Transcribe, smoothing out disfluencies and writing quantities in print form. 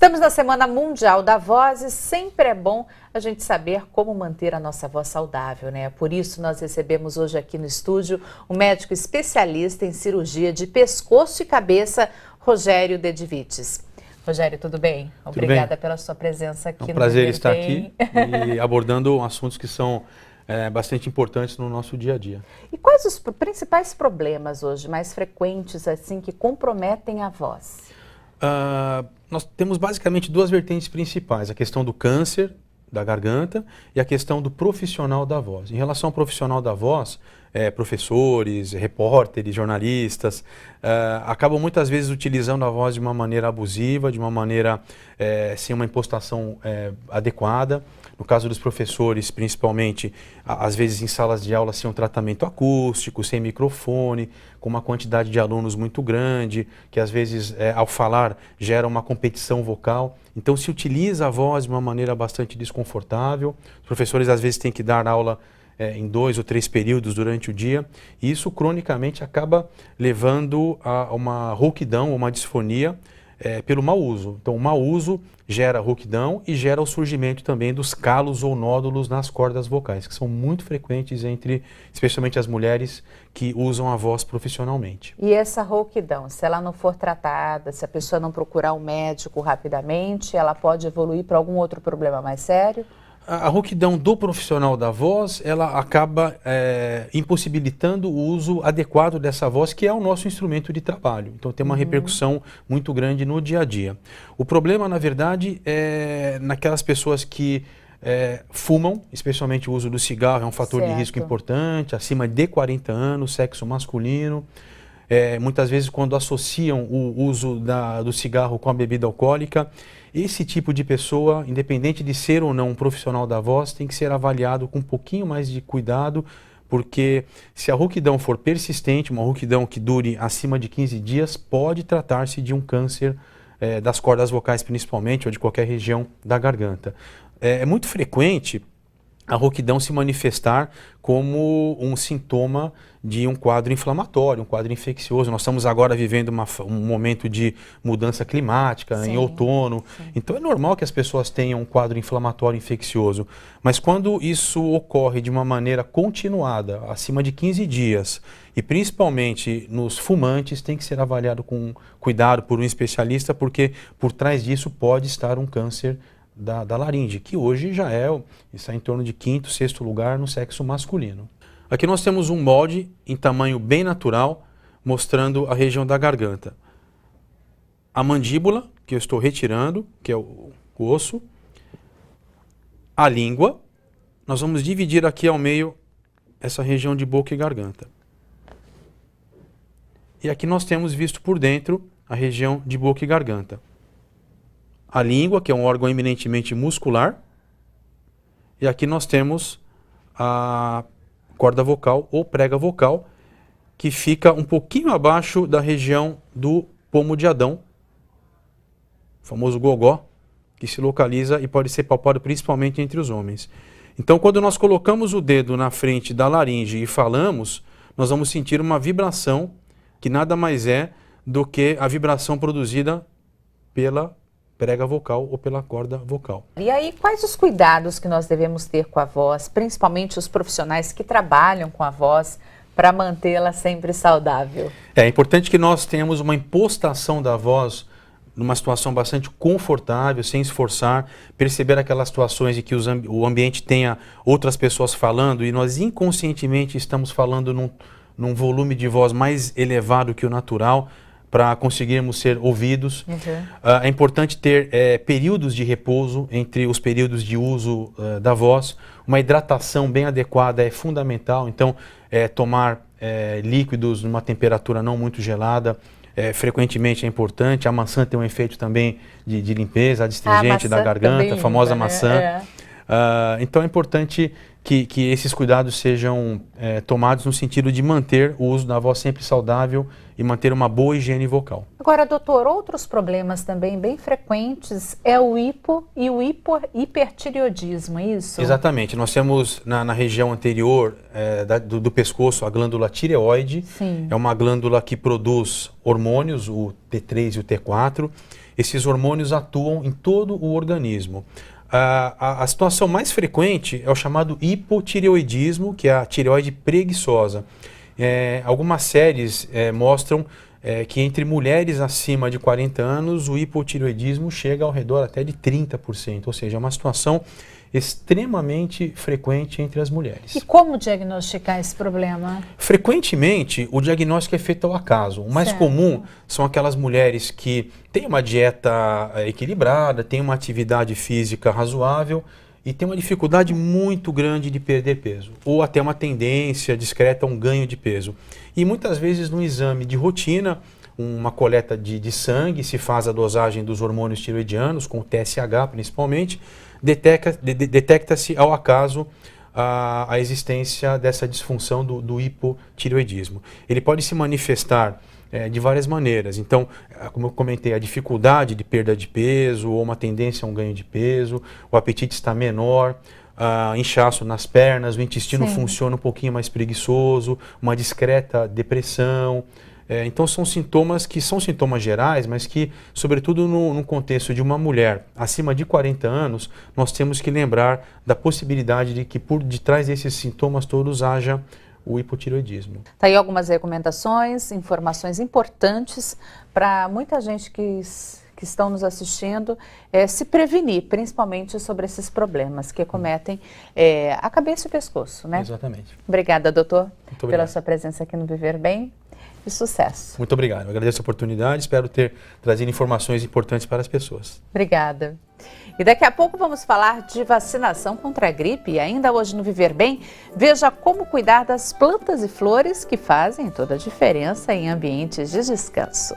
Estamos na Semana Mundial da Voz e sempre é bom a gente saber como manter a nossa voz saudável, né? Por isso nós recebemos hoje aqui no estúdio um médico especialista em cirurgia de pescoço e cabeça, Rogério Dedivites. Rogério, tudo bem? Obrigada pela sua presença aqui no prazer estar aqui e abordando assuntos que são bastante importantes no nosso dia a dia. E quais os principais problemas hoje, mais frequentes, assim, que comprometem a voz? Nós temos basicamente duas vertentes principais, a questão do câncer da garganta e a questão do profissional da voz. Em relação ao profissional da voz, professores, repórteres, jornalistas, acabam muitas vezes utilizando a voz de uma maneira abusiva, de uma maneira sem uma impostação adequada. No caso dos professores, principalmente, às vezes em salas de aula sem um tratamento acústico, sem microfone, com uma quantidade de alunos muito grande, que às vezes, ao falar, gera uma competição vocal. Então, se utiliza a voz de uma maneira bastante desconfortável. Os professores, às vezes, têm que dar aula em 2 ou 3 períodos durante o dia. E isso, cronicamente, acaba levando a uma rouquidão, uma disfonia, pelo mau uso. Então, o mau uso gera rouquidão e gera o surgimento também dos calos ou nódulos nas cordas vocais, que são muito frequentes especialmente as mulheres que usam a voz profissionalmente. E essa rouquidão, se ela não for tratada, se a pessoa não procurar um médico rapidamente, ela pode evoluir para algum outro problema mais sério? A rouquidão do profissional da voz, ela acaba impossibilitando o uso adequado dessa voz, que é o nosso instrumento de trabalho. Então tem uma repercussão muito grande no dia a dia. O problema, na verdade, é naquelas pessoas que fumam, especialmente o uso do cigarro, é um fator de risco importante, acima de 40 anos, sexo masculino. Muitas vezes quando associam o uso do cigarro com a bebida alcoólica, esse tipo de pessoa, independente de ser ou não um profissional da voz, tem que ser avaliado com um pouquinho mais de cuidado, porque se a rouquidão for persistente, uma rouquidão que dure acima de 15 dias, pode tratar-se de um câncer das cordas vocais principalmente, ou de qualquer região da garganta. É muito frequente a rouquidão se manifestar como um sintoma de um quadro inflamatório, um quadro infeccioso. Nós estamos agora vivendo um momento de mudança climática, em outono. Então é normal que as pessoas tenham um quadro inflamatório infeccioso. Mas quando isso ocorre de uma maneira continuada, acima de 15 dias, e principalmente nos fumantes, tem que ser avaliado com cuidado por um especialista, porque por trás disso pode estar um câncer da laringe, que hoje já está em torno de 5º, 6º lugar no sexo masculino. Aqui nós temos um molde em tamanho bem natural, mostrando a região da garganta. A mandíbula, que eu estou retirando, que é o osso. A língua. Nós vamos dividir aqui ao meio essa região de boca e garganta. E aqui nós temos visto por dentro a região de boca e garganta. A língua, que é um órgão eminentemente muscular, e aqui nós temos a corda vocal ou prega vocal, que fica um pouquinho abaixo da região do pomo de Adão, o famoso gogó, que se localiza e pode ser palpado principalmente entre os homens. Então, quando nós colocamos o dedo na frente da laringe e falamos, nós vamos sentir uma vibração que nada mais é do que a vibração produzida pela prega vocal ou pela corda vocal. E aí, quais os cuidados que nós devemos ter com a voz, principalmente os profissionais que trabalham com a voz, para mantê-la sempre saudável? É importante que nós tenhamos uma impostação da voz numa situação bastante confortável, sem esforçar, perceber aquelas situações em que o ambiente tenha outras pessoas falando e nós inconscientemente estamos falando num volume de voz mais elevado que o natural, para conseguirmos ser ouvidos. É importante ter períodos de repouso entre os períodos de uso da voz. Uma hidratação bem adequada é fundamental, então tomar líquidos numa temperatura não muito gelada frequentemente é importante. A maçã tem um efeito também de limpeza, adstringente da garganta, a famosa maçã. Então é importante que esses cuidados sejam tomados no sentido de manter o uso da voz sempre saudável e manter uma boa higiene vocal. Agora, doutor, outros problemas também bem frequentes é o hipo e o hipertireoidismo, é isso? Exatamente. Nós temos na região anterior do pescoço a glândula tireoide. Sim. É uma glândula que produz hormônios, o T3 e o T4. Esses hormônios atuam em todo o organismo. A situação mais frequente é o chamado hipotireoidismo, que é a tireoide preguiçosa. Algumas séries mostram que entre mulheres acima de 40 anos o hipotireoidismo chega ao redor até de 30%, ou seja, é uma situação extremamente frequente entre as mulheres. E como diagnosticar esse problema? Frequentemente, o diagnóstico é feito ao acaso. O mais comum são aquelas mulheres que têm uma dieta equilibrada, têm uma atividade física razoável e têm uma dificuldade muito grande de perder peso, ou até uma tendência discreta a um ganho de peso. E muitas vezes no exame de rotina, uma coleta de sangue, se faz a dosagem dos hormônios tiroidianos, com o TSH principalmente, detecta-se ao acaso a existência dessa disfunção do hipotireoidismo. Ele pode se manifestar de várias maneiras. Então, como eu comentei, a dificuldade de perda de peso ou uma tendência a um ganho de peso, o apetite está menor, inchaço nas pernas, o intestino funciona um pouquinho mais preguiçoso, uma discreta depressão. Então são sintomas que são sintomas gerais, mas que, sobretudo no contexto de uma mulher acima de 40 anos, nós temos que lembrar da possibilidade de que por detrás desses sintomas todos haja o hipotireoidismo. Tá aí algumas recomendações, informações importantes para muita gente que estão nos assistindo se prevenir, principalmente sobre esses problemas que acometem a cabeça e o pescoço, né? Exatamente. Obrigada, doutor, Muito obrigado pela sua presença aqui no Viver Bem. E sucesso. Muito obrigado. Eu agradeço a oportunidade, espero ter trazido informações importantes para as pessoas. Obrigada. E daqui a pouco vamos falar de vacinação contra a gripe. E ainda hoje no Viver Bem, veja como cuidar das plantas e flores que fazem toda a diferença em ambientes de descanso.